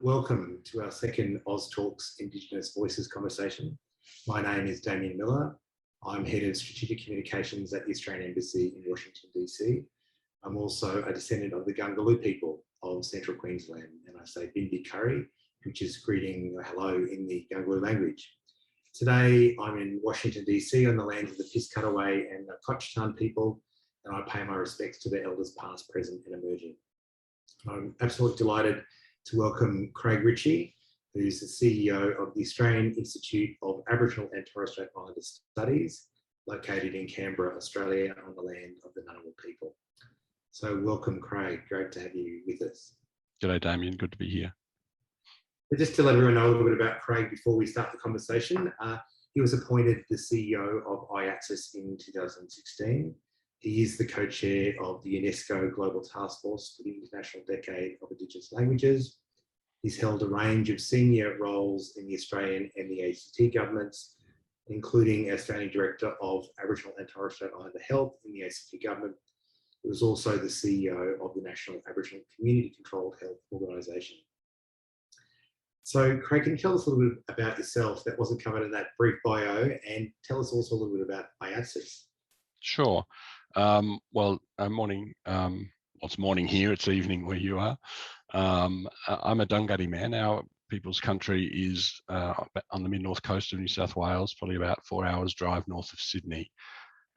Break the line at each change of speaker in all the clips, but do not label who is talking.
Welcome to our second Aus Talks Indigenous Voices conversation. My name is Damien Miller. I'm Head of Strategic Communications at the Australian Embassy in Washington, DC. I'm also a descendant of the Dhunghutti people of Central Queensland, and I say Bindi Curry, which is greeting or hello in the Dhunghutti language. Today, I'm in Washington, DC on the lands of the Piscataway and the Cochrane people, and I pay my respects to their elders past, present and emerging. I'm absolutely delighted to welcome Craig Ritchie, who's the CEO of the Australian Institute of Aboriginal and Torres Strait Islander Studies, located in Canberra, Australia, on the land of the Ngunnawal people. So welcome, Craig. Great to have you with us.
G'day, Damien. Good to be here.
But just to let everyone know a little bit about Craig before we start the conversation, he was appointed the CEO of AIATSIS in 2016. He is the co-chair of the UNESCO Global Task Force for the International Decade of Indigenous Languages. He's held a range of senior roles in the Australian and the ACT governments, including Australian Director of Aboriginal and Torres Strait Islander Health in the ACT government. He was also the CEO of the National Aboriginal Community Controlled Health Organisation. So, Craig, can you tell us a little bit about yourself that wasn't covered in that brief bio, and tell us also a little bit about AIATSIS?
Sure. Morning. It's morning here, it's evening where you are. I'm a Dhunghutti man. Our people's country is on the mid-north coast of New South Wales, probably about 4 hours drive north of Sydney.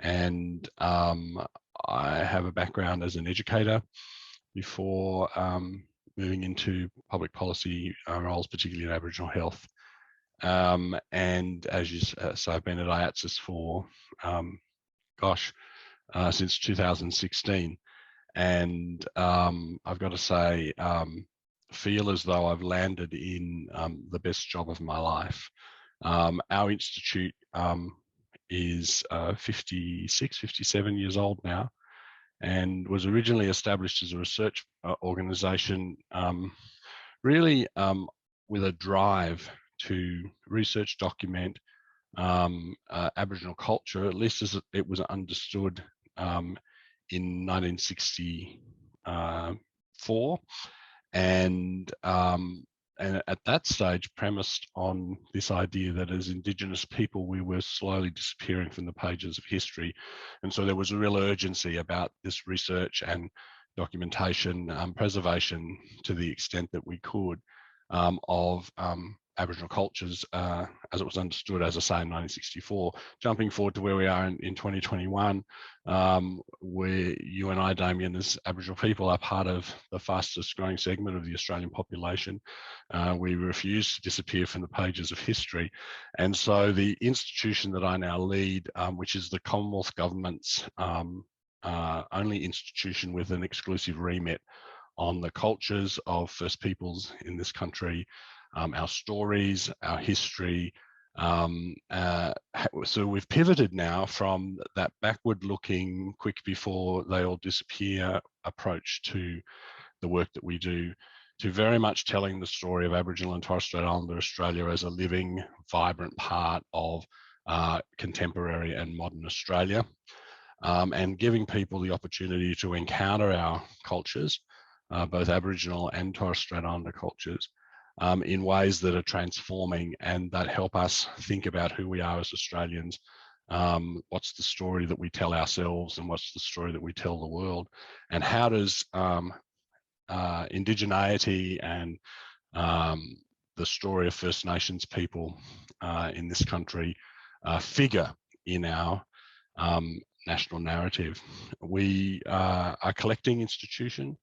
And I have a background as an educator before moving into public policy roles, particularly in Aboriginal health. And as you say, I've been at AIATSIS for, since 2016. And I've got to say, feel as though I've landed in the best job of my life. Our institute is 56, 57 years old now, and was originally established as a research organisation, really with a drive to research, document Aboriginal culture, at least as it was understood in 1964, and at that stage premised on this idea that as Indigenous people we were slowly disappearing from the pages of history, and so there was a real urgency about this research and documentation, preservation to the extent that we could of Aboriginal cultures as it was understood, as I say, in 1964. Jumping forward to where we are in 2021, where you and I, Damien, as Aboriginal people are part of the fastest growing segment of the Australian population. We refuse to disappear from the pages of history. And so the institution that I now lead, which is the Commonwealth Government's only institution with an exclusive remit on the cultures of First Peoples in this country, our stories, our history. So we've pivoted now from that backward-looking, quick before they all disappear approach to the work that we do, to very much telling the story of Aboriginal and Torres Strait Islander Australia as a living, vibrant part of contemporary and modern Australia, and giving people the opportunity to encounter our cultures, both Aboriginal and Torres Strait Islander cultures, in ways that are transforming and that help us think about who we are as Australians. What's the story that we tell ourselves, and what's the story that we tell the world, and how does indigeneity and the story of First Nations people in this country figure in our national narrative. We are a collecting institution.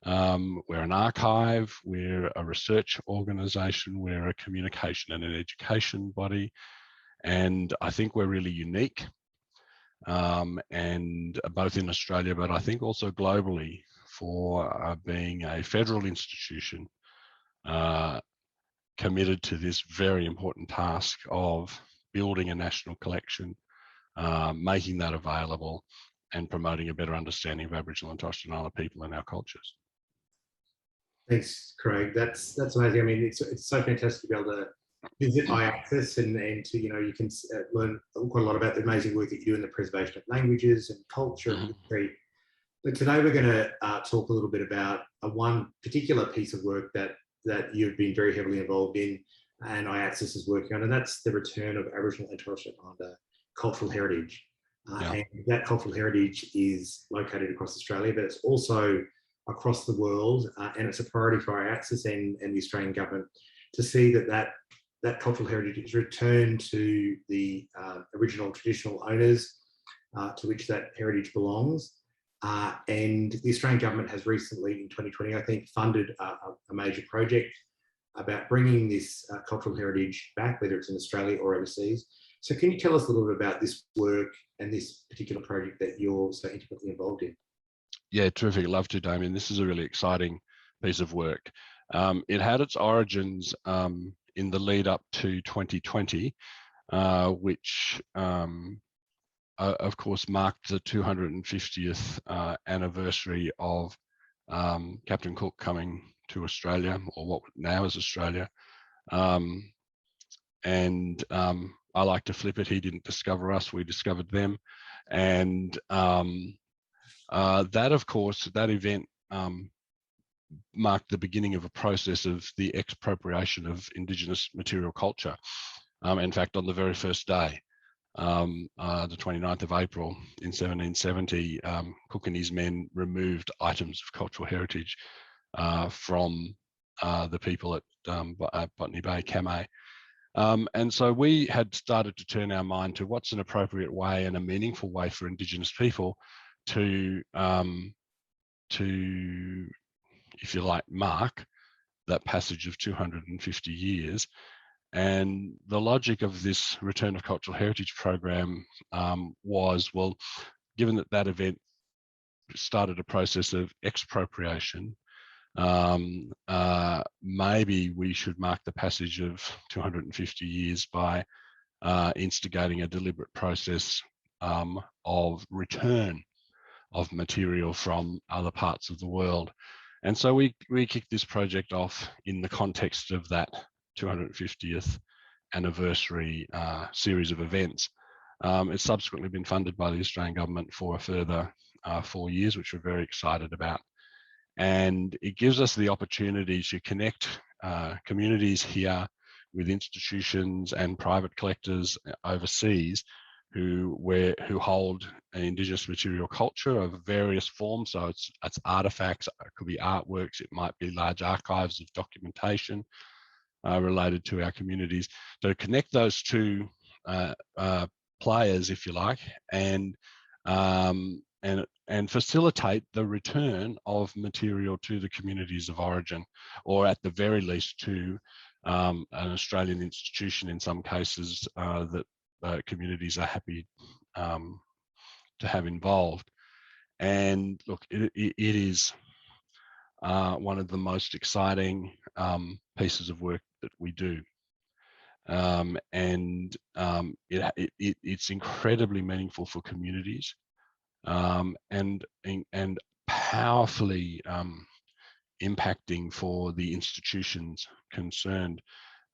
We're an archive, we're a research organisation, we're a communication and an education body, and I think we're really unique, and both in Australia, but I think also globally, for being a federal institution committed to this very important task of building a national collection, making that available, and promoting a better understanding of Aboriginal and Torres Strait Islander people and our cultures.
Thanks, Craig. That's amazing. I mean, it's so fantastic to be able to visit AIATSIS and to, you can learn quite a lot about the amazing work that you do in the preservation of languages and culture and history. But today we're going to talk a little bit about one particular piece of work that that you've been very heavily involved in, and AIATSIS is working on, and that's the return of Aboriginal and Torres Strait Islander cultural heritage. And that cultural heritage is located across Australia, but it's also across the world, and it's a priority for AIATSIS and the Australian government to see that cultural heritage is returned to the original traditional owners to which that heritage belongs. And the Australian government has recently, in 2020, I think, funded a major project about bringing this cultural heritage back, whether it's in Australia or overseas. So can you tell us a little bit about this work and this particular project that you're so intimately involved in?
Yeah, terrific. Love to, Damien. This is a really exciting piece of work. It had its origins in the lead up to 2020, which of course marked the 250th anniversary of Captain Cook coming to Australia, or what now is Australia. I like to flip it. He didn't discover us, we discovered them. And that, of course, that event marked the beginning of a process of the expropriation of Indigenous material culture. In fact, on the very first day, the 29th of April in 1770, Cook and his men removed items of cultural heritage from the people at Botany Bay, Kamay. And so we had started to turn our mind to what's an appropriate way and a meaningful way for Indigenous people to if you like, mark that passage of 250 years. And the logic of this Return of Cultural Heritage program was, well, given that that event started a process of expropriation, maybe we should mark the passage of 250 years by instigating a deliberate process of return of material from other parts of the world. And so we kicked this project off in the context of that 250th anniversary series of events. It's subsequently been funded by the Australian government for a further 4 years, which we're very excited about. And it gives us the opportunity to connect communities here with institutions and private collectors overseas who hold an Indigenous material culture of various forms. So it's artifacts, it could be artworks, it might be large archives of documentation related to our communities. So connect those two players, if you like, and facilitate the return of material to the communities of origin, or at the very least to an Australian institution in some cases that communities are happy to have involved. And look, it is one of the most exciting pieces of work that we do. It's incredibly meaningful for communities and powerfully impacting for the institutions concerned,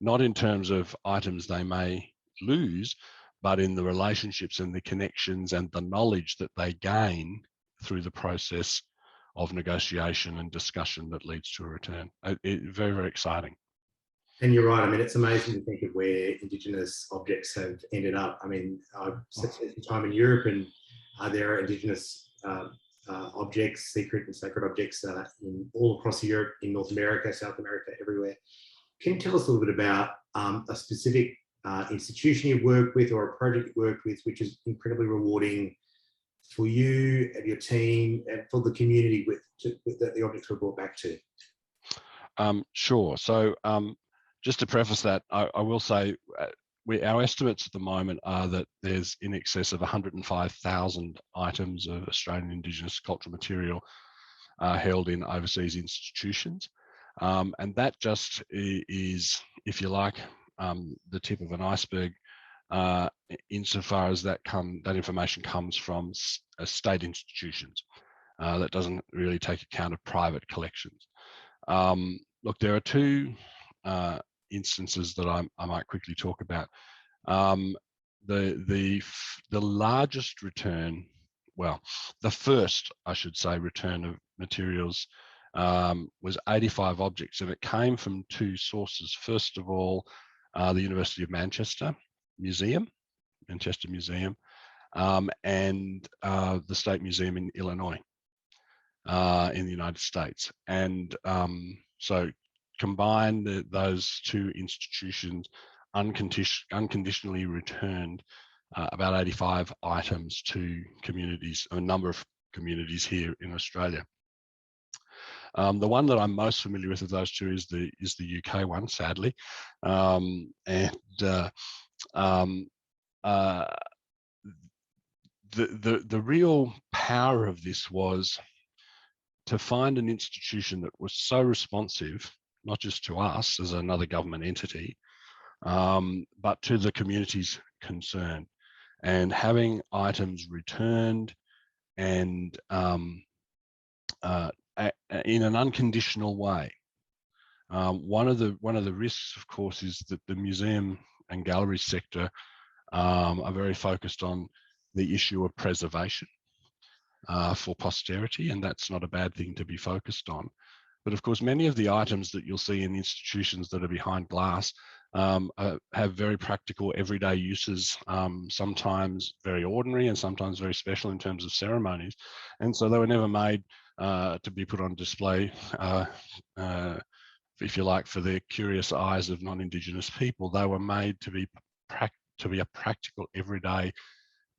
not in terms of items they may lose, but in the relationships and the connections and the knowledge that they gain through the process of negotiation and discussion that leads to a return. Very, very exciting.
And you're right. I mean, it's amazing to think of where Indigenous objects have ended up. I mean, I've spent some time in Europe, and there are Indigenous objects, secret and sacred objects all across Europe, in North America, South America, everywhere. Can you tell us a little bit about a specific institution you've worked with or a project you've worked with, which is incredibly rewarding for you and your team and for the community that the objects were brought back to?
Sure. So just to preface that, I will say our estimates at the moment are that there's in excess of 105,000 items of Australian Indigenous cultural material held in overseas institutions. And that just is, if you like, the tip of an iceberg insofar as that information comes from state institutions. That doesn't really take account of private collections. Look, there are two instances that I might quickly talk about. The largest return, well, the first, I should say, return of materials was 85 objects, and it came from two sources. First of all, the University of Manchester Museum, Manchester Museum, and the State Museum in Illinois, in the United States. And so combined, those two institutions unconditionally returned about 85 items to communities, a number of communities here in Australia. The one that I'm most familiar with of those two is the UK one, sadly, the real power of this was to find an institution that was so responsive, not just to us as another government entity, but to the communities concerned, and having items returned and in an unconditional way. One of the risks, of course, is that the museum and gallery sector are very focused on the issue of preservation for posterity, and that's not a bad thing to be focused on. But of course, many of the items that you'll see in institutions that are behind glass have very practical everyday uses, sometimes very ordinary and sometimes very special in terms of ceremonies. And so they were never made to be put on display, if you like, for the curious eyes of non-Indigenous people. They were made to be a practical everyday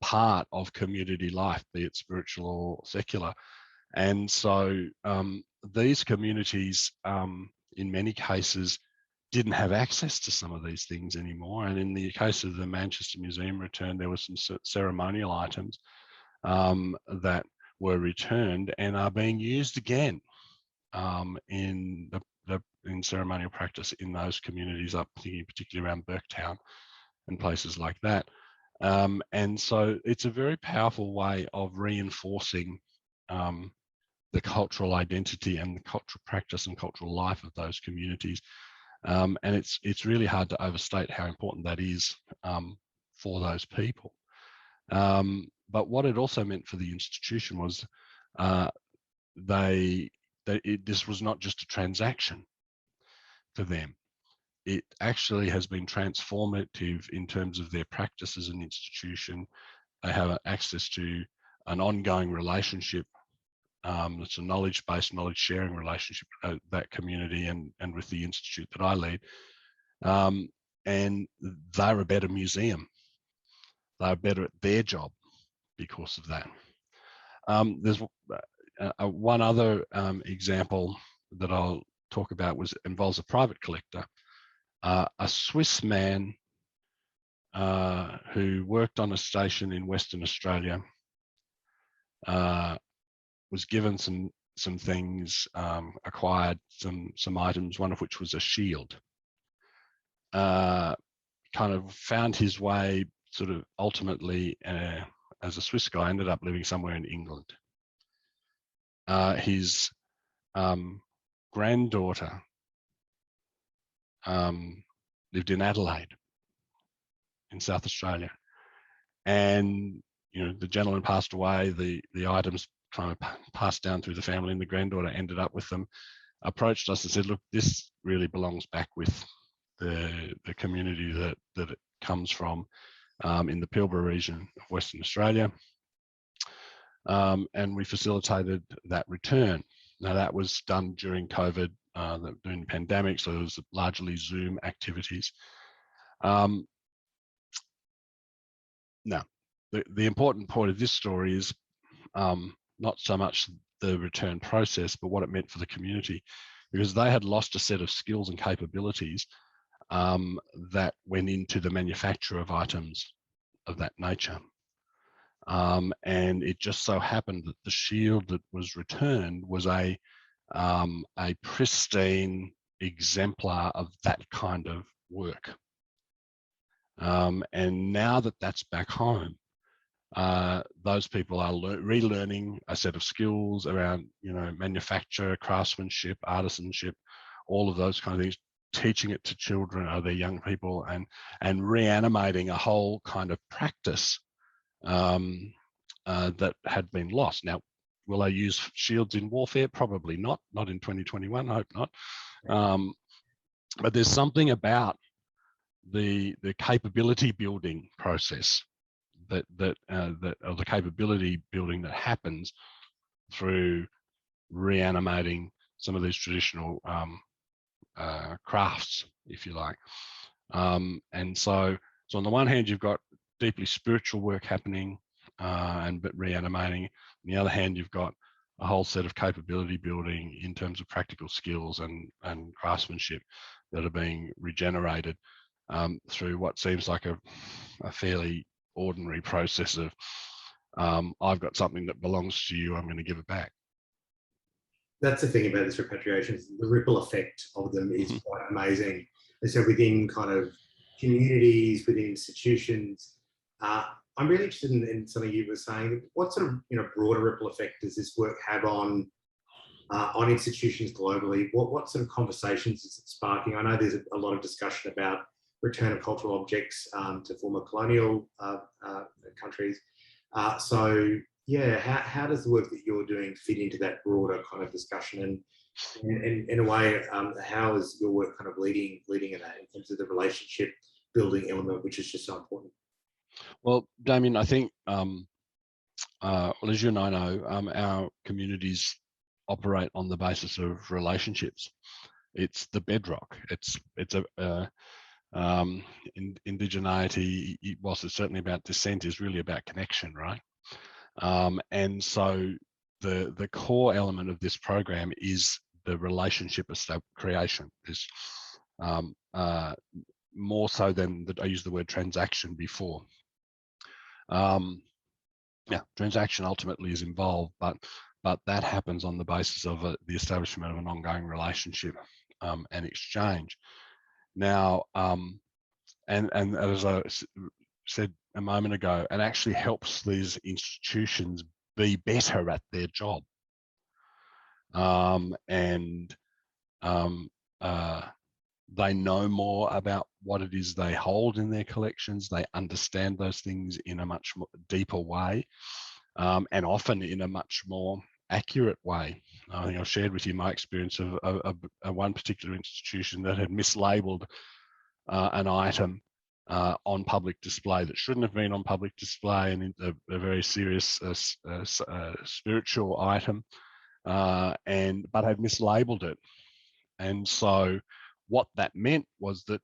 part of community life, be it spiritual or secular. And so these communities, in many cases, didn't have access to some of these things anymore. And in the case of the Manchester Museum return, there were some ceremonial items that were returned and are being used again in ceremonial practice in those communities. I'm thinking particularly around Burketown and places like that. And so it's a very powerful way of reinforcing the cultural identity and the cultural practice and cultural life of those communities. And it's really hard to overstate how important that is for those people. But what it also meant for the institution was this was not just a transaction for them. It actually has been transformative in terms of their practice as an institution. They have access to an ongoing relationship. It's a knowledge-based, knowledge-sharing relationship with that community and with the institute that I lead. And they're a better museum. They're better at their job because of that. There's one other example that I'll talk about involves a private collector, a Swiss man who worked on a station in Western Australia. Was given some things, acquired some items, one of which was a shield. Kind of found his way sort of ultimately as a Swiss guy, ended up living somewhere in England. His granddaughter lived in Adelaide in South Australia, and the gentleman passed away. The items kind of passed down through the family, and the granddaughter ended up with them, approached us and said, look, this really belongs back with the community that it comes from in the Pilbara region of Western Australia. And we facilitated that return. Now that was done during COVID, during the pandemic, so it was largely Zoom activities. Now, the important point of this story is not so much the return process, but what it meant for the community, because they had lost a set of skills and capabilities that went into the manufacture of items of that nature. And it just so happened that the shield that was returned was a pristine exemplar of that kind of work. And now that that's back home, those people are relearning a set of skills around, manufacture, craftsmanship, artisanship, all of those kind of things, teaching it to children or their young people, and reanimating a whole kind of practice that had been lost. Now, Will they use shields in warfare? Probably not in 2021, I hope not. But there's something about the capability building process or the capability building that happens through reanimating some of these traditional crafts, if you like. And so on the one hand, you've got deeply spiritual work happening but reanimating. On the other hand, you've got a whole set of capability building in terms of practical skills and craftsmanship that are being regenerated through what seems like a fairly ordinary process of I've got something that belongs to you, I'm going to give it back.
That's the thing about this repatriation, the ripple effect of them is quite amazing. And so within kind of communities, within institutions, I'm really interested in something you were saying. What sort of broader ripple effect does this work have on institutions globally? What sort of conversations is it sparking? I know there's a lot of discussion about return of cultural objects to former colonial countries. So yeah, how does the work that you're doing fit into that broader kind of discussion? And in a way, how is your work kind of leading in that in terms of the relationship building element, which is just so important?
Well, Damien, I think, well, as you and I know, our communities operate on the basis of relationships. It's the bedrock. It's indigeneity, whilst it's certainly about descent, is really about connection, right? And so the core element of this program is the relationship creation. Is more so than that. I used the word transaction before. Yeah, transaction ultimately is involved, but that happens on the basis of the establishment of an ongoing relationship and exchange. Now, and as I said a moment ago, it actually helps these institutions be better at their job. They know more about what it is they hold in their collections. They understand those things in a much more deeper way, and often in a much more accurate way. I think I've shared with you my experience of one particular institution that had mislabeled an item on public display that shouldn't have been on public display, and a very serious spiritual item, but had mislabeled it. And so what that meant was that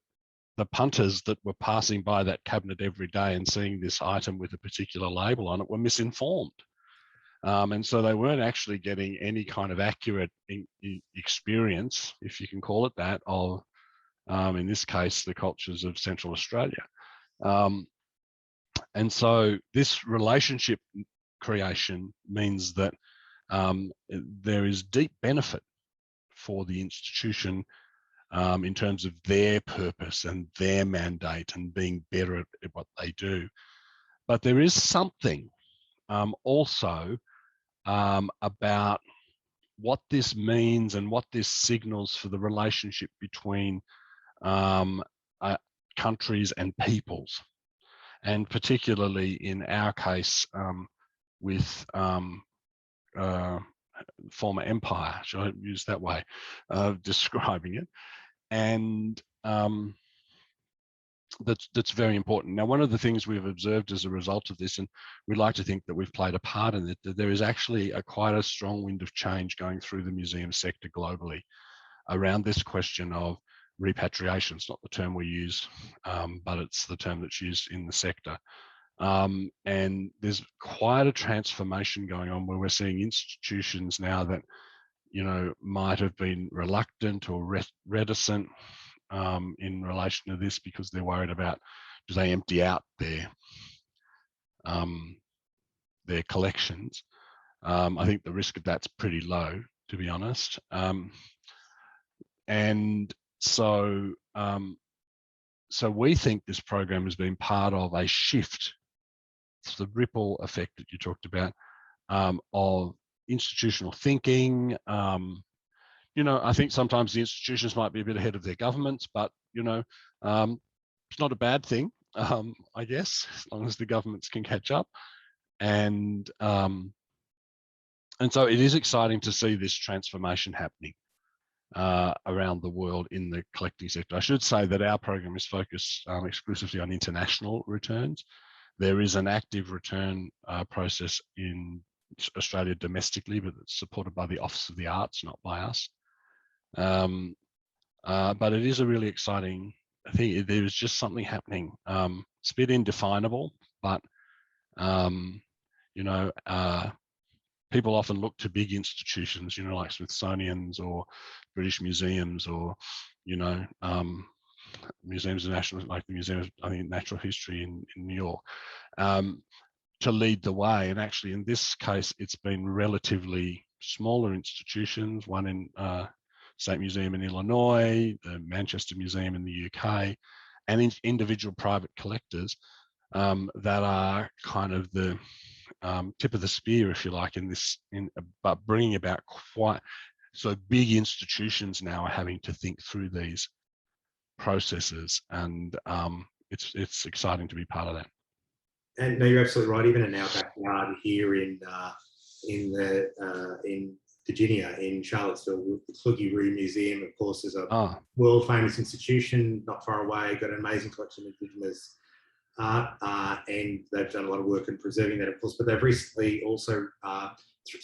the punters that were passing by that cabinet every day and seeing this item with a particular label on it were misinformed. And so they weren't actually getting any kind of accurate experience, if you can call it that, of, in this case, the cultures of Central Australia. And so this relationship creation means that there is deep benefit for the institution in terms of their purpose and their mandate and being better at what they do. But there is something also about what this means and what this signals for the relationship between countries and peoples, and particularly in our case with former empire, shall I use that way of describing it, and that's very important. Now, one of the things we've observed as a result of this, and we'd like to think that we've played a part in it, that there is actually quite a strong wind of change going through the museum sector globally around this question of repatriation. It's not the term we use, but it's the term that's used in the sector. And there's quite a transformation going on where we're seeing institutions now that, might have been reluctant or reticent in relation to this because they're worried about, do they empty out their collections? I think the risk of that's pretty low, to be honest. And so we think this program has been part of a shift, the ripple effect that you talked about, of institutional thinking. I think sometimes the institutions might be a bit ahead of their governments, but it's not a bad thing, I guess, as long as the governments can catch up. And And so it is exciting to see this transformation happening around the world in the collecting sector. I should say that our program is focused exclusively on international returns. There is an active return process in Australia domestically, but it's supported by the Office of the Arts, not by us. But it is a really exciting thing. There is just something happening. It's a bit indefinable, but people often look to big institutions, like Smithsonian's or British museums, or museums of national, like the Museum of, I think, Natural History in New York, to lead the way. And actually, in this case, it's been relatively smaller institutions. One in State Museum in Illinois, the Manchester Museum in the UK, and individual private collectors that are kind of the tip of the spear, if you like, but bringing about quite so big institutions now are having to think through these processes, and it's exciting to be part of that.
And no, you're absolutely right. Even in our backyard here in Virginia, in Charlottesville, the Kluge-Ruhe Museum, of course, is a world famous institution not far away. Got an amazing collection of Indigenous art, and they've done a lot of work in preserving that, of course. But they've recently also,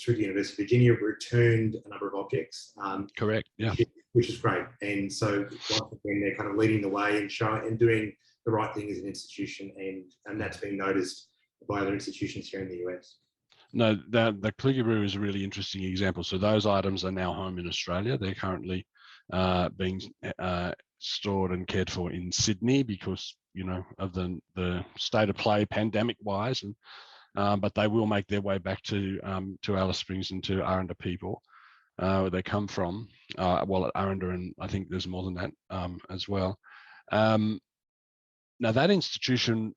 through the University of Virginia, returned a number of objects.
Correct. Yeah.
Which is great. And so once again, they're kind of leading the way and showing and doing the right thing as an institution, and that's being noticed by other institutions here in the US.
No, the Kluge-Ruhe is a really interesting example. So those items are now home in Australia. They're currently being stored and cared for in Sydney because of the state of play pandemic-wise, and but they will make their way back to Alice Springs and to Aranda people, where they come from. Well, at Aranda, and I think there's more than that as well. Now that institution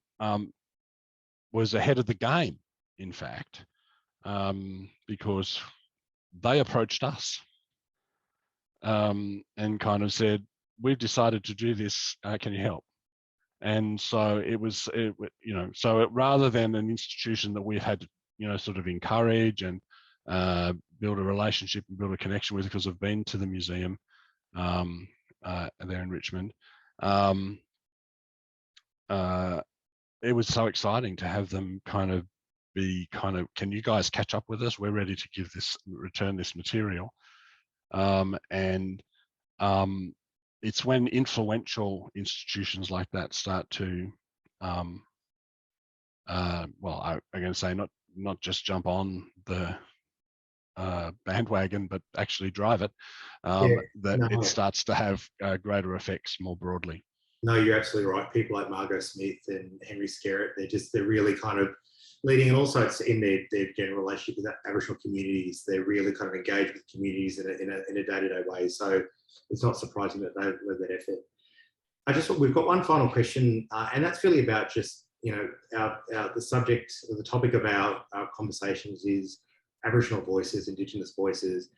was ahead of the game, in fact, because they approached us and kind of said, "We've decided to do this. Can you help?" And so rather than an institution that we've had to, sort of encourage and build a relationship and build a connection with, because I've been to the museum there in Richmond. It was so exciting to have them kind of be can you guys catch up with us? We're ready to return this material. It's when influential institutions like that start to, I'm going to say not just jump on the bandwagon, but actually drive it, it starts to have greater effects more broadly.
No, you're absolutely right. People like Margot Smith and Henry Skerritt, they're really kind of leading, and also it's in their general relationship with Aboriginal communities. They're really kind of engaged with communities in a day-to-day way. So it's not surprising that they've led that effort. We've got one final question, and that's really about just, the subject or the topic of our conversations is Aboriginal voices, Indigenous voices.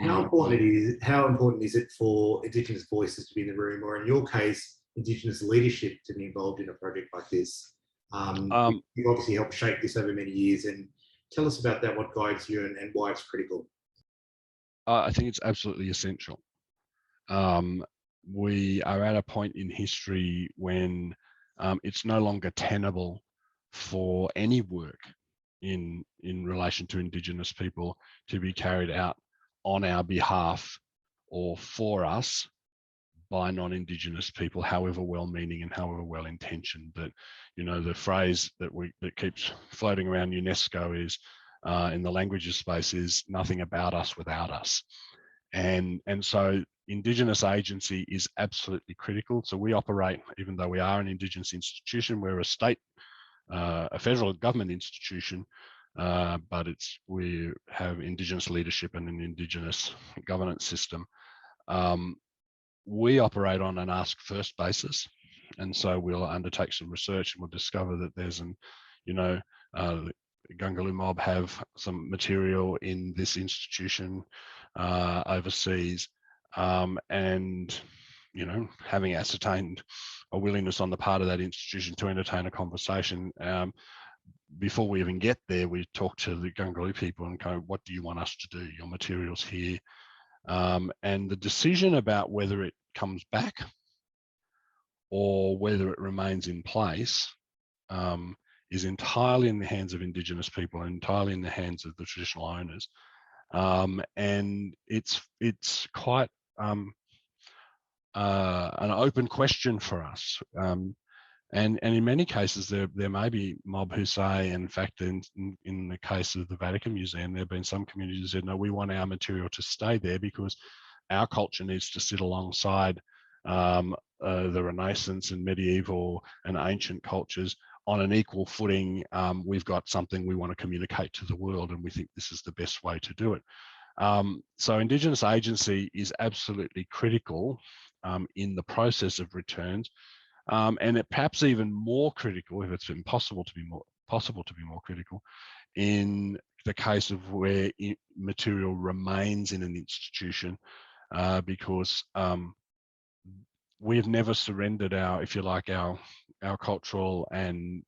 How important is it for Indigenous voices to be in the room, or in your case, Indigenous leadership to be involved in a project like this? You've obviously helped shape this over many years, and tell us about that, what guides you and why it's critical.
I think it's absolutely essential. We are at a point in history when it's no longer tenable for any work in relation to Indigenous people to be carried out on our behalf or for us by non-Indigenous people, however well-meaning and however well-intentioned. That, the phrase that keeps floating around UNESCO is, in the languages space, is nothing about us without us. And so Indigenous agency is absolutely critical. So we operate, even though we are an Indigenous institution, we're a state, a federal government institution, but we have Indigenous leadership and an Indigenous governance system. We operate on an ask first basis, and so we'll undertake some research and we'll discover that there's the Dhunghutti mob have some material in this institution overseas, and having ascertained a willingness on the part of that institution to entertain a conversation, before we even get there, we talk to the Dhunghutti people and go, what do you want us to do? Your material's here. And the decision about whether it comes back or whether it remains in place is entirely in the hands of Indigenous people, and entirely in the hands of the traditional owners. And it's quite an open question for us. And in many cases, there may be mob who say, in fact, in the case of the Vatican Museum, there have been some communities who said, no, we want our material to stay there because our culture needs to sit alongside the Renaissance and medieval and ancient cultures on an equal footing. We've got something we want to communicate to the world, and we think this is the best way to do it. So Indigenous agency is absolutely critical in the process of returns. And it perhaps even more critical, if it's impossible to be more critical, in the case of where material remains in an institution, because we have never surrendered our, if you like, our cultural and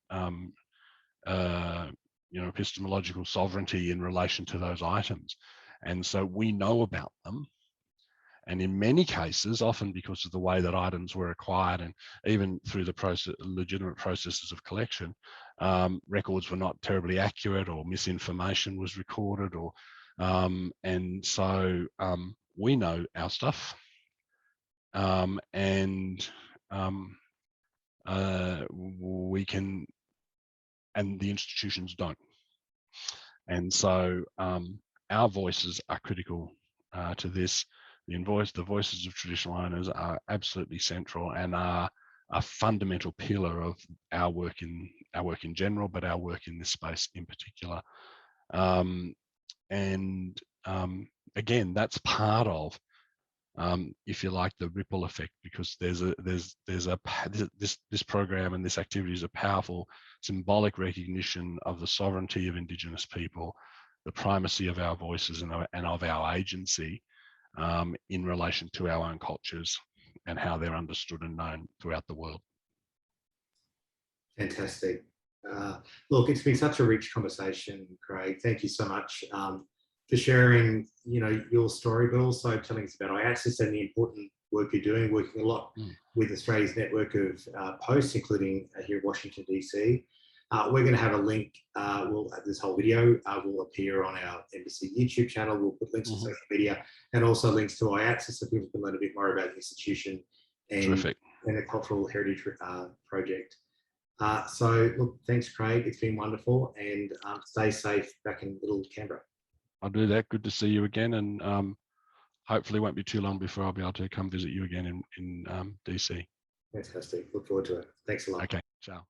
epistemological sovereignty in relation to those items, and so we know about them. And in many cases, often because of the way that items were acquired, and even through the legitimate processes of collection, records were not terribly accurate, or misinformation was recorded, or and so we know our stuff, and we can, and the institutions don't. And so our voices are critical to this. The voices of traditional owners are absolutely central and are a fundamental pillar of our work in general, but our work in this space in particular. Again, that's part of, if you like, the ripple effect, because this program and this activity is a powerful symbolic recognition of the sovereignty of Indigenous people, the primacy of our voices and of our agency in relation to our own cultures and how they're understood and known throughout the world.
Fantastic. Look, it's been such a rich conversation, Craig. Thank you so much for sharing, your story, but also telling us about AIATSIS and the important work you're doing, working a lot with Australia's network of posts, including here in Washington, DC. We're going to have a link. This whole video will appear on our embassy YouTube channel. We'll put links to social media and also links to AIATSIS so people can learn a bit more about the institution and the Cultural Heritage Project. So, look, thanks, Craig. It's been wonderful, and stay safe back in little Canberra.
I'll do that. Good to see you again, and hopefully it won't be too long before I'll be able to come visit you again in DC.
Fantastic. Look forward to it. Thanks a lot.
Okay, ciao.